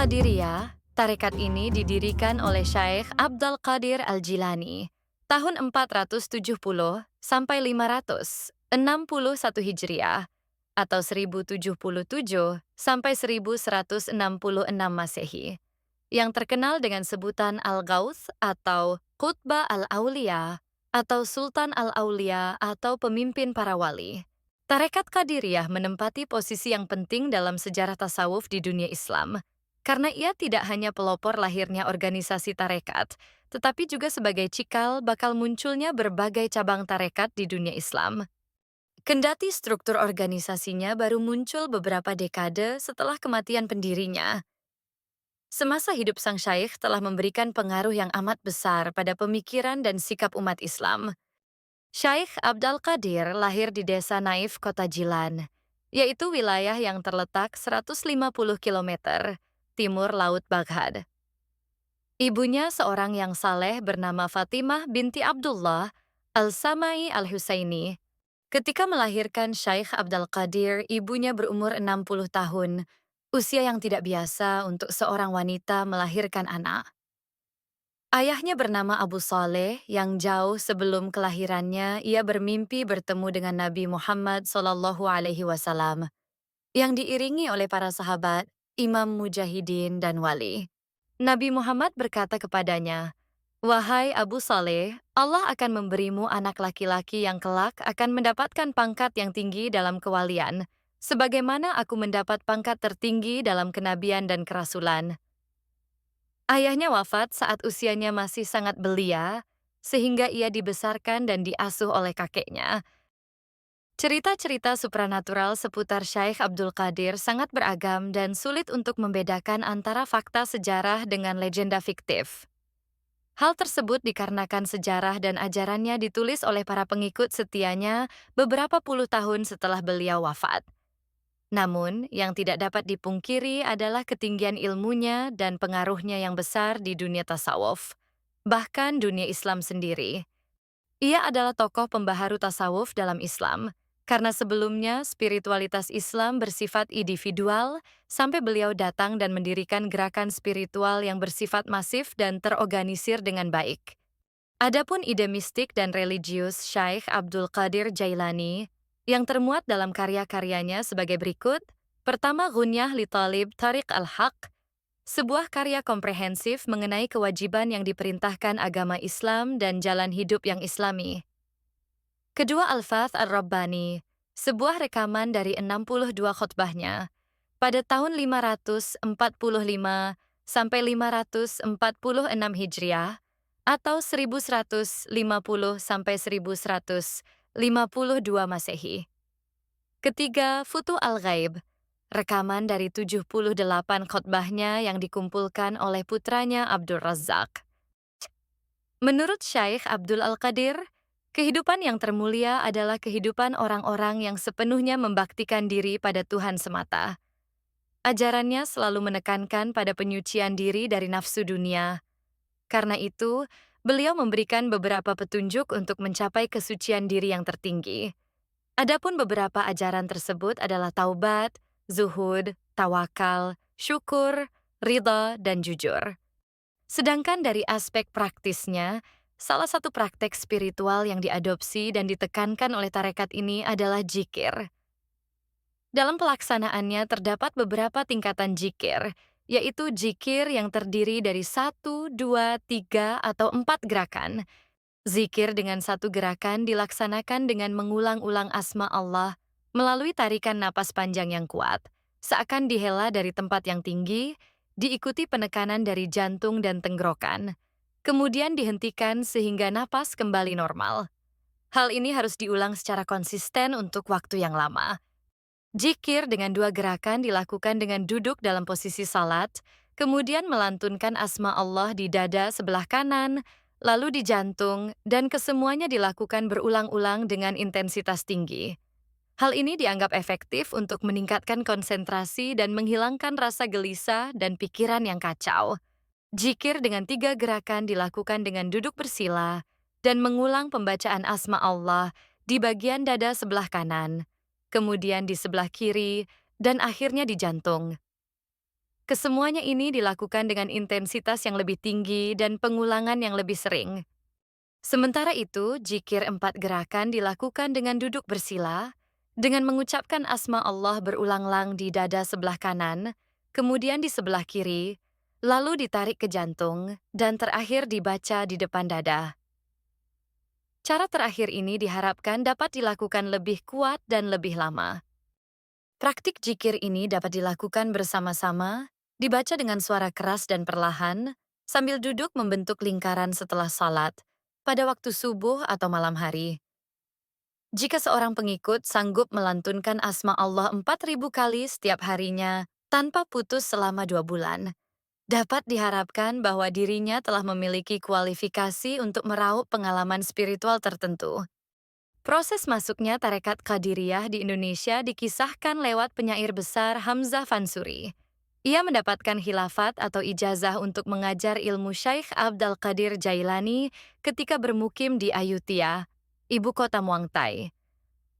Qadiriyah, tarekat ini didirikan oleh Syekh Abdul Qadir Al-Jilani tahun 470 sampai 561 Hijriah atau 1077 sampai 1166 Masehi, yang terkenal dengan sebutan Al-Gauts atau Qutba Al-Aulia atau Sultan Al-Aulia atau pemimpin para wali. Tarekat Qadiriyah menempati posisi yang penting dalam sejarah tasawuf di dunia Islam, karena ia tidak hanya pelopor lahirnya organisasi tarekat, tetapi juga sebagai cikal bakal munculnya berbagai cabang tarekat di dunia Islam. Kendati struktur organisasinya baru muncul beberapa dekade setelah kematian pendirinya, semasa hidup sang syaikh telah memberikan pengaruh yang amat besar pada pemikiran dan sikap umat Islam. Syekh Abdul Qadir lahir di desa Naif, kota Jilan, yaitu wilayah yang terletak 150 kilometer timur Laut Baghdad. Ibunya seorang yang saleh bernama Fatimah binti Abdullah Al-Samai Al-Husaini. Ketika melahirkan Syekh Abdul Qadir, ibunya berumur 60 tahun, usia yang tidak biasa untuk seorang wanita melahirkan anak. Ayahnya bernama Abu Saleh, yang jauh sebelum kelahirannya ia bermimpi bertemu dengan Nabi Muhammad SAW, yang diiringi oleh para sahabat, imam mujahidin dan wali. Nabi Muhammad berkata kepadanya, "Wahai Abu Saleh, Allah akan memberimu anak laki-laki yang kelak akan mendapatkan pangkat yang tinggi dalam kewalian, sebagaimana aku mendapat pangkat tertinggi dalam kenabian dan kerasulan." Ayahnya wafat saat usianya masih sangat belia, sehingga ia dibesarkan dan diasuh oleh kakeknya. Cerita-cerita supranatural seputar Syekh Abdul Qadir sangat beragam dan sulit untuk membedakan antara fakta sejarah dengan legenda fiktif. Hal tersebut dikarenakan sejarah dan ajarannya ditulis oleh para pengikut setianya beberapa puluh tahun setelah beliau wafat. Namun, yang tidak dapat dipungkiri adalah ketinggian ilmunya dan pengaruhnya yang besar di dunia tasawuf, bahkan dunia Islam sendiri. Ia adalah tokoh pembaharu tasawuf dalam Islam, karena sebelumnya spiritualitas Islam bersifat individual, sampai beliau datang dan mendirikan gerakan spiritual yang bersifat masif dan terorganisir dengan baik. Adapun ide mistik dan religius Syekh Abdul Qadir Jailani yang termuat dalam karya-karyanya sebagai berikut. Pertama, Ghunyah li Talib Tariq al-Haq, sebuah karya komprehensif mengenai kewajiban yang diperintahkan agama Islam dan jalan hidup yang Islami. Kedua, Al-Fath Ar-Rabbani, sebuah rekaman dari 62 khutbahnya pada tahun 545 sampai 546 Hijriah atau 1150 sampai 1152 Masehi. Ketiga, Futuh Al-Ghaib, rekaman dari 78 khotbahnya yang dikumpulkan oleh putranya Abdul Razak. Menurut Syekh Abdul Al-Qadir, kehidupan yang termulia adalah kehidupan orang-orang yang sepenuhnya membaktikan diri pada Tuhan semata. Ajarannya selalu menekankan pada penyucian diri dari nafsu dunia. Karena itu, beliau memberikan beberapa petunjuk untuk mencapai kesucian diri yang tertinggi. Adapun beberapa ajaran tersebut adalah taubat, zuhud, tawakal, syukur, ridha, dan jujur. Sedangkan dari aspek praktisnya, salah satu praktek spiritual yang diadopsi dan ditekankan oleh tarekat ini adalah jikir. Dalam pelaksanaannya terdapat beberapa tingkatan jikir, yaitu jikir yang terdiri dari 1, 2, 3, atau 4 gerakan. Zikir dengan satu gerakan dilaksanakan dengan mengulang-ulang asma Allah melalui tarikan napas panjang yang kuat, seakan dihela dari tempat yang tinggi, diikuti penekanan dari jantung dan tenggorokan, kemudian dihentikan sehingga napas kembali normal. Hal ini harus diulang secara konsisten untuk waktu yang lama. Zikir dengan dua gerakan dilakukan dengan duduk dalam posisi salat, kemudian melantunkan asma Allah di dada sebelah kanan, lalu di jantung, dan kesemuanya dilakukan berulang-ulang dengan intensitas tinggi. Hal ini dianggap efektif untuk meningkatkan konsentrasi dan menghilangkan rasa gelisah dan pikiran yang kacau. Zikir dengan 3 gerakan dilakukan dengan duduk bersila dan mengulang pembacaan asma Allah di bagian dada sebelah kanan, kemudian di sebelah kiri, dan akhirnya di jantung. Kesemuanya ini dilakukan dengan intensitas yang lebih tinggi dan pengulangan yang lebih sering. Sementara itu, jikir 4 gerakan dilakukan dengan duduk bersila, dengan mengucapkan asma Allah berulang-ulang di dada sebelah kanan, kemudian di sebelah kiri, lalu ditarik ke jantung, dan terakhir dibaca di depan dada. Cara terakhir ini diharapkan dapat dilakukan lebih kuat dan lebih lama. Praktik jikir ini dapat dilakukan bersama-sama, dibaca dengan suara keras dan perlahan, sambil duduk membentuk lingkaran setelah salat, pada waktu subuh atau malam hari. Jika seorang pengikut sanggup melantunkan asma Allah 4.000 kali setiap harinya, tanpa putus selama 2 bulan, dapat diharapkan bahwa dirinya telah memiliki kualifikasi untuk meraup pengalaman spiritual tertentu. Proses masuknya Tarekat Qadiriyah di Indonesia dikisahkan lewat penyair besar Hamzah Fansuri. Ia mendapatkan khilafat atau ijazah untuk mengajar ilmu Syekh Abdul Qadir Jailani ketika bermukim di Ayutthaya, ibu kota Muang Thai.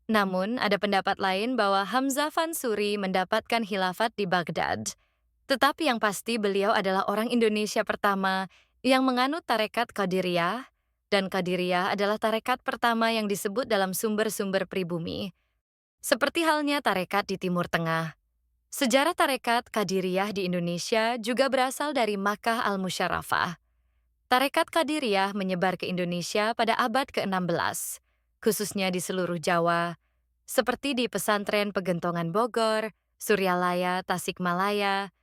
Namun, ada pendapat lain bahwa Hamzah Fansuri mendapatkan khilafat di Baghdad. Tetapi yang pasti beliau adalah orang Indonesia pertama yang menganut Tarekat Qadiriyah, dan Qadiriyah adalah tarekat pertama yang disebut dalam sumber-sumber pribumi. Seperti halnya tarekat di Timur Tengah. Sejarah tarekat Qadiriyah di Indonesia juga berasal dari Makkah Al-Musyarrafah. Tarekat Qadiriyah menyebar ke Indonesia pada abad ke-16, khususnya di seluruh Jawa, seperti di pesantren Pegentongan Bogor, Suryalaya, Tasikmalaya,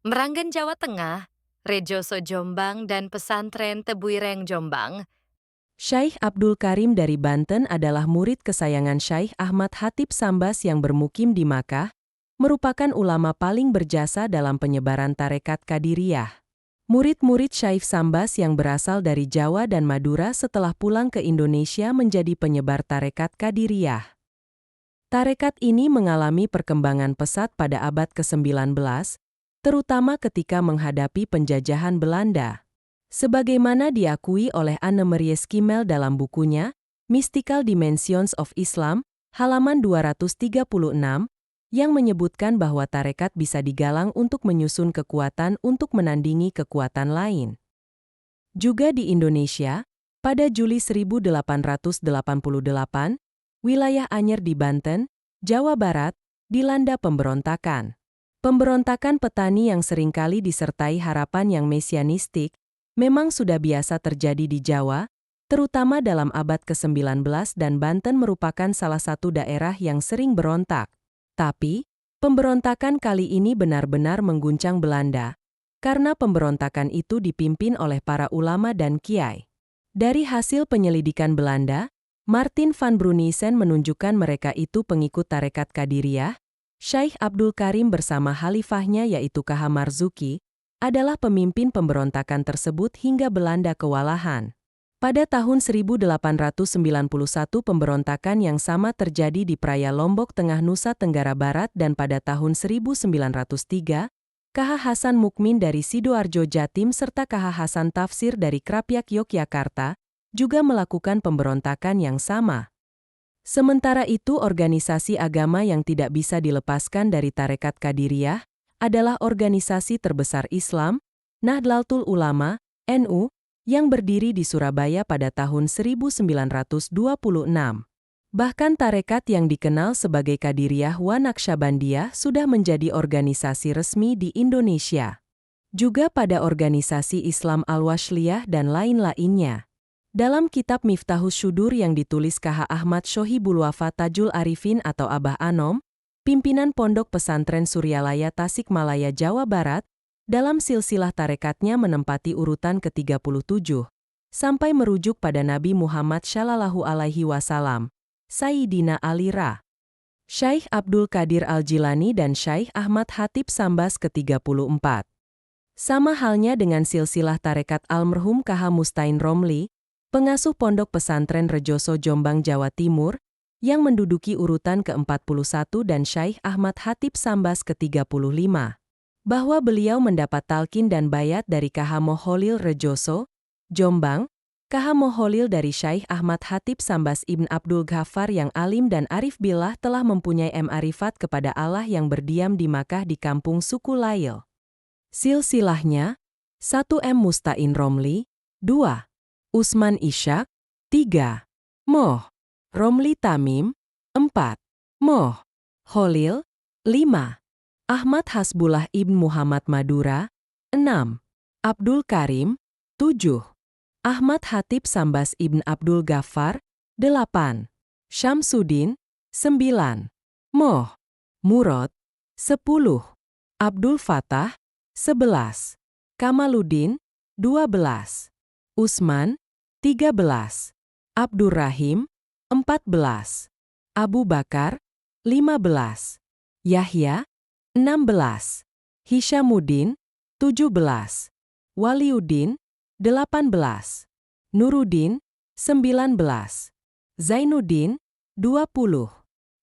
Meranggen Jawa Tengah, Rejoso Jombang, dan pesantren Tebuireng Jombang. Syekh Abdul Karim dari Banten adalah murid kesayangan Syekh Ahmad Khatib Sambas yang bermukim di Makkah, merupakan ulama paling berjasa dalam penyebaran tarekat Qadiriyah. Murid-murid Syekh Sambas yang berasal dari Jawa dan Madura setelah pulang ke Indonesia menjadi penyebar tarekat Qadiriyah. Tarekat ini mengalami perkembangan pesat pada abad ke-19, terutama ketika menghadapi penjajahan Belanda. Sebagaimana diakui oleh Anne-Marie Skimmel dalam bukunya, Mystical Dimensions of Islam, halaman 236, yang menyebutkan bahwa tarekat bisa digalang untuk menyusun kekuatan untuk menandingi kekuatan lain. Juga di Indonesia, pada Juli 1888, wilayah Anyer di Banten, Jawa Barat, dilanda pemberontakan. Pemberontakan petani yang seringkali disertai harapan yang mesianistik, memang sudah biasa terjadi di Jawa, terutama dalam abad ke-19 dan Banten merupakan salah satu daerah yang sering berontak. Tapi, pemberontakan kali ini benar-benar mengguncang Belanda, karena pemberontakan itu dipimpin oleh para ulama dan kiai. Dari hasil penyelidikan Belanda, Martin van Bruniesen menunjukkan mereka itu pengikut tarekat Qadiriyah. Syekh Abdul Karim bersama khalifahnya yaitu K.H. Marzuki, adalah pemimpin pemberontakan tersebut hingga Belanda kewalahan. Pada tahun 1891 pemberontakan yang sama terjadi di Praia Lombok Tengah Nusa Tenggara Barat dan pada tahun 1903, K.H. Hasan Mukmin dari Sidoarjo Jatim serta K.H. Hasan Tafsir dari Krapyak Yogyakarta juga melakukan pemberontakan yang sama. Sementara itu organisasi agama yang tidak bisa dilepaskan dari tarekat Qadiriyah adalah organisasi terbesar Islam, Nahdlatul Ulama, NU, yang berdiri di Surabaya pada tahun 1926. Bahkan tarekat yang dikenal sebagai Qadiriyah wa Naqsyabandiyah sudah menjadi organisasi resmi di Indonesia. Juga pada organisasi Islam Al-Washliyah dan lain-lainnya. Dalam kitab Miftahus Syudur yang ditulis K.H. Ahmad Shohibul Wafa Tajul Arifin atau Abah Anom, pimpinan Pondok Pesantren Suryalaya Tasikmalaya Jawa Barat, dalam silsilah tarekatnya menempati urutan ke-37, sampai merujuk pada Nabi Muhammad Shallallahu Alaihi Wasallam, Sayyidina Ali Ra. Syekh Abdul Qadir Al-Jilani dan Syekh Ahmad Khatib Sambas ke-34. Sama halnya dengan silsilah tarekat almarhum K.H. Mustain Romli, pengasuh Pondok Pesantren Rejoso Jombang Jawa Timur, yang menduduki urutan ke-41 dan Syekh Ahmad Khatib Sambas ke-35. Bahwa beliau mendapat talqin dan bayat dari K.H. Moholil Rejoso, Jombang, K.H. Moholil dari Syekh Ahmad Khatib Sambas Ibn Abdul Ghaffar yang alim dan arif billah telah mempunyai ma'rifat kepada Allah yang berdiam di Makkah di kampung suku Lail. Silsilahnya 1 M. Mustain Romli, 2. Usman Ishak, 3. Moh Romli Tamim, 4. Moh Holil, 5. Ahmad Hasbullah Ibn Muhammad Madura, 6. Abdul Karim, 7. Ahmad Hatip Sambas Ibn Abdul Ghaffar, 8. Syamsuddin, 9. Moh Murad, 10. Abdul Fatah, 11. Kamaluddin, 12. Usman, 13. Abdurrahim, 14. Abu Bakar, 15. Yahya, 16. Hishamuddin, 17. Waliuddin, 18. Nuruddin, 19. Zainuddin, 20.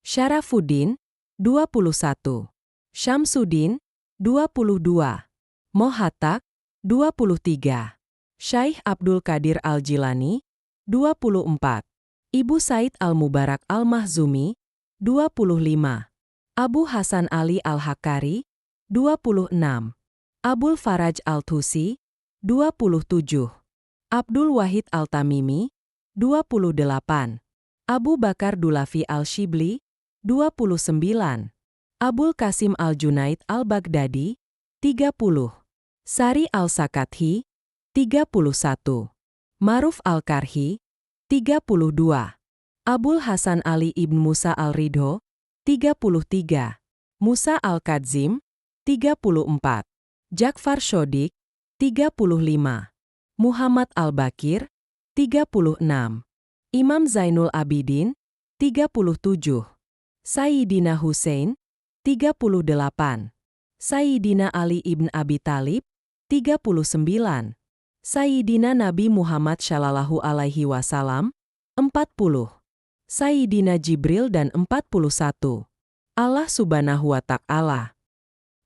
Syarafuddin, 21. Syamsuddin, 22. Mohatak, 23. Syaikh Abdul Qadir Al-Jilani, 24. Ibu Said Al-Mubarak Al-Mahzumi, 25. Abu Hasan Ali Al-Hakari, 26. Abul Faraj Al-Tusi, 27. Abdul Wahid Al-Tamimi, 28. Abu Bakar Dulafi Al-Shibli, 29. Abul Qasim Al-Junaid Al-Baghdadi, 30. Sari Al-Sakathi, 31. Maruf Al-Karhi, 32. Abul Hasan Ali Ibn Musa Al-Ridho, 33. Musa Al-Kadzim, 34. Jakfar Shodik, 35. Muhammad Al-Bakir, 36. Imam Zainul Abidin, 37. Sayyidina Hussein, 38. Sayyidina Ali Ibn Abi Talib, 39. Sayyidina Nabi Muhammad Shallallahu Alaihi Wasallam, 40. Sayyidina Jibril dan 41. Allah Subhanahu wa Ta'ala.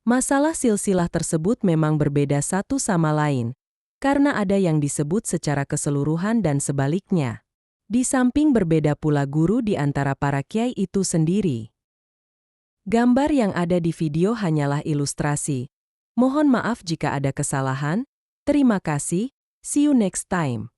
Masalah silsilah tersebut memang berbeda satu sama lain, karena ada yang disebut secara keseluruhan dan sebaliknya. Di samping berbeda pula guru di antara para kiai itu sendiri. Gambar yang ada di video hanyalah ilustrasi. Mohon maaf jika ada kesalahan. Terima kasih. See you next time.